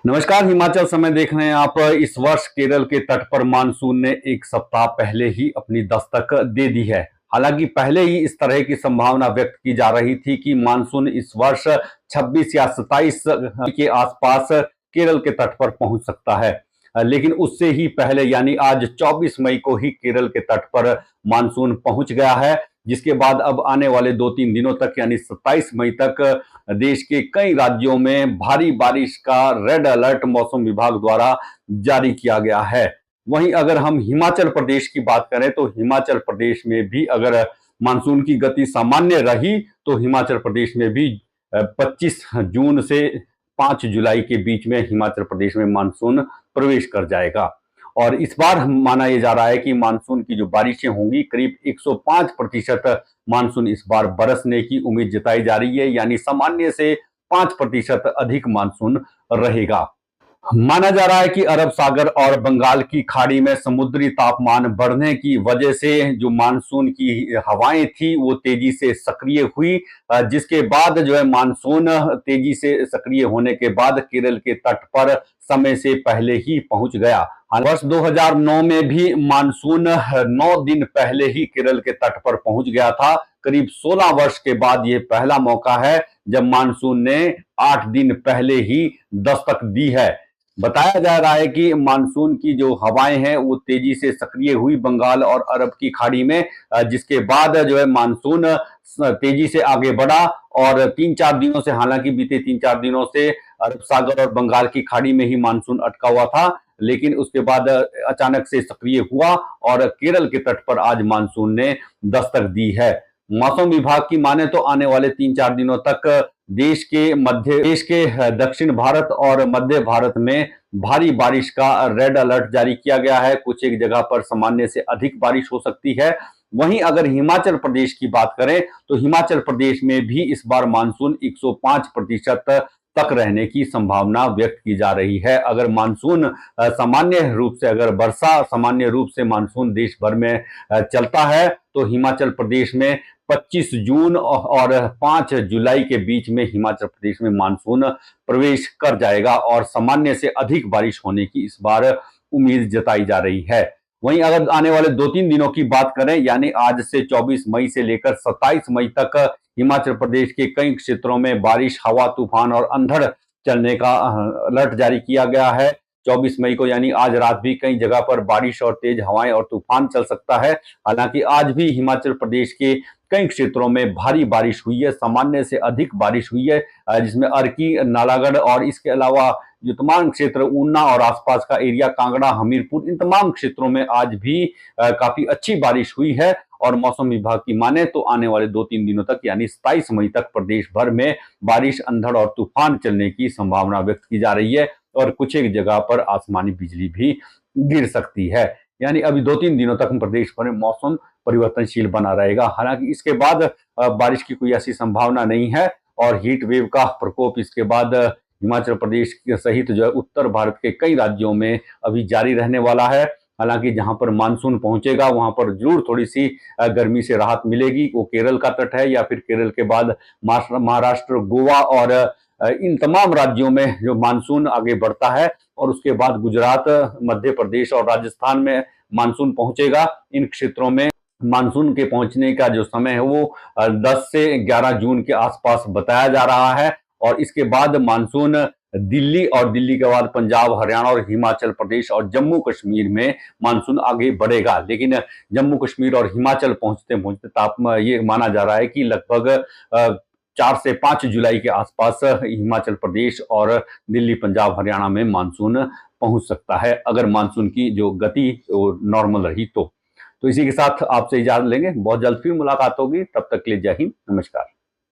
नमस्कार। हिमाचल समय देख रहे हैं आप। इस वर्ष केरल के तट पर मानसून ने एक सप्ताह पहले ही अपनी दस्तक दे दी है। हालांकि पहले ही इस तरह की संभावना व्यक्त की जा रही थी कि मानसून इस वर्ष 26 या 27 के आसपास केरल के तट पर पहुंच सकता है। लेकिन उससे ही पहले यानी आज 24 मई को ही केरल के तट पर मानसून पहुंच गया है, जिसके बाद अब आने वाले 2-3 दिनों तक यानी 27 मई तक देश के कई राज्यों में भारी बारिश का रेड अलर्ट मौसम विभाग द्वारा जारी किया गया है। वहीं अगर हम हिमाचल प्रदेश की बात करें तो हिमाचल प्रदेश में भी अगर मानसून की गति सामान्य रही तो हिमाचल प्रदेश में भी 25 जून से 5 जुलाई के बीच में हिमाचल प्रदेश में मानसून प्रवेश कर जाएगा। और इस बार माना यह जा रहा है कि मानसून की जो बारिशें होंगी करीब 105% मानसून इस बार बरसने की उम्मीद जताई जा रही है, यानी सामान्य से 5% अधिक मानसून रहेगा। माना जा रहा है कि अरब सागर और बंगाल की खाड़ी में समुद्री तापमान बढ़ने की वजह से जो मानसून की हवाएं थी वो तेजी से सक्रिय हुई, जिसके बाद जो है मानसून तेजी से सक्रिय होने के बाद केरल के तट पर समय से पहले ही पहुंच गया। वर्ष 2009 में भी मानसून 9 दिन पहले ही केरल के तट पर पहुंच गया था। करीब 16 वर्ष के बाद ये पहला मौका है जब मानसून ने 8 दिन पहले ही दस्तक दी है। बताया जा रहा है कि मानसून की जो हवाएं हैं वो तेजी से सक्रिय हुई बंगाल और अरब की खाड़ी में, जिसके बाद जो है मानसून तेजी से आगे बढ़ा और 3-4 दिनों से, हालांकि बीते 3-4 दिनों से अरब सागर और बंगाल की खाड़ी में ही मानसून अटका हुआ था, लेकिन उसके बाद अचानक से सक्रिय हुआ और केरल के तट पर आज मानसून ने दस्तक दी है। मौसम विभाग की माने तो आने वाले 3-4 दिनों तक देश के दक्षिण भारत और मध्य भारत में भारी बारिश का रेड अलर्ट जारी किया गया है। कुछ एक जगह पर सामान्य से अधिक बारिश हो सकती है। वहीं अगर हिमाचल प्रदेश की बात करें तो हिमाचल प्रदेश में भी इस बार मानसून 105% तक रहने की संभावना व्यक्त की जा रही है। अगर मानसून सामान्य रूप से, अगर वर्षा सामान्य रूप से मानसून देश भर में चलता है तो हिमाचल प्रदेश में 25 जून और 5 जुलाई के बीच में हिमाचल प्रदेश में मानसून प्रवेश कर जाएगा और सामान्य से अधिक बारिश होने की इस बार उम्मीद जताई जा रही है। वहीं अगर आने वाले 2-3 दिनों की बात करें, यानी आज से 24 मई से लेकर 27 मई तक हिमाचल प्रदेश के कई क्षेत्रों में बारिश, हवा तूफान और अंधड़ चलने का अलर्ट जारी किया गया है। 24 मई को यानी आज रात भी कई जगह पर बारिश और तेज हवाएं और तूफान चल सकता है। हालांकि आज भी हिमाचल प्रदेश के कई क्षेत्रों में भारी बारिश हुई है, सामान्य से अधिक बारिश हुई है, जिसमें अर्की, नालागढ़ और इसके अलावा जो तमाम क्षेत्र ऊना और आसपास का एरिया, कांगड़ा, हमीरपुर, इन तमाम क्षेत्रों में आज भी काफी अच्छी बारिश हुई है। और मौसम विभाग की माने तो आने वाले 2-3 दिनों तक यानी 27 मई तक प्रदेश भर में बारिश, अंधड़ और तूफान चलने की संभावना व्यक्त की जा रही है और कुछ एक जगह पर आसमानी बिजली भी गिर सकती है। यानी अभी 2-3 दिनों तक प्रदेश भर में मौसम परिवर्तनशील बना रहेगा। हालांकि इसके बाद बारिश की कोई ऐसी संभावना नहीं है और हीट वेव का प्रकोप इसके बाद हिमाचल प्रदेश सहित जो है उत्तर भारत के कई राज्यों में अभी जारी रहने वाला है। हालांकि जहां पर मानसून पहुंचेगा वहां पर जरूर थोड़ी सी गर्मी से राहत मिलेगी। वो केरल का तट है या फिर केरल के बाद महाराष्ट्र, गोवा और इन तमाम राज्यों में जो मानसून आगे बढ़ता है और उसके बाद गुजरात, मध्य प्रदेश और राजस्थान में मानसून पहुंचेगा। इन क्षेत्रों में मानसून के पहुंचने का जो समय है वो 10 से 11 जून के आसपास बताया जा रहा है और इसके बाद मानसून दिल्ली और दिल्ली के बाद पंजाब, हरियाणा और हिमाचल प्रदेश और जम्मू कश्मीर में मानसून आगे बढ़ेगा। लेकिन जम्मू कश्मीर और हिमाचल पहुंचते पहुंचते तापमान ये माना जा रहा है कि लगभग 4 से 5 जुलाई के आसपास हिमाचल प्रदेश और दिल्ली, पंजाब, हरियाणा में मानसून पहुंच सकता है, अगर मानसून की जो गति नॉर्मल रही तो इसी के साथ आपसे इजाजत लेंगे। बहुत जल्द फिर मुलाकात होगी, तब तक के लिए जय हिंद, नमस्कार।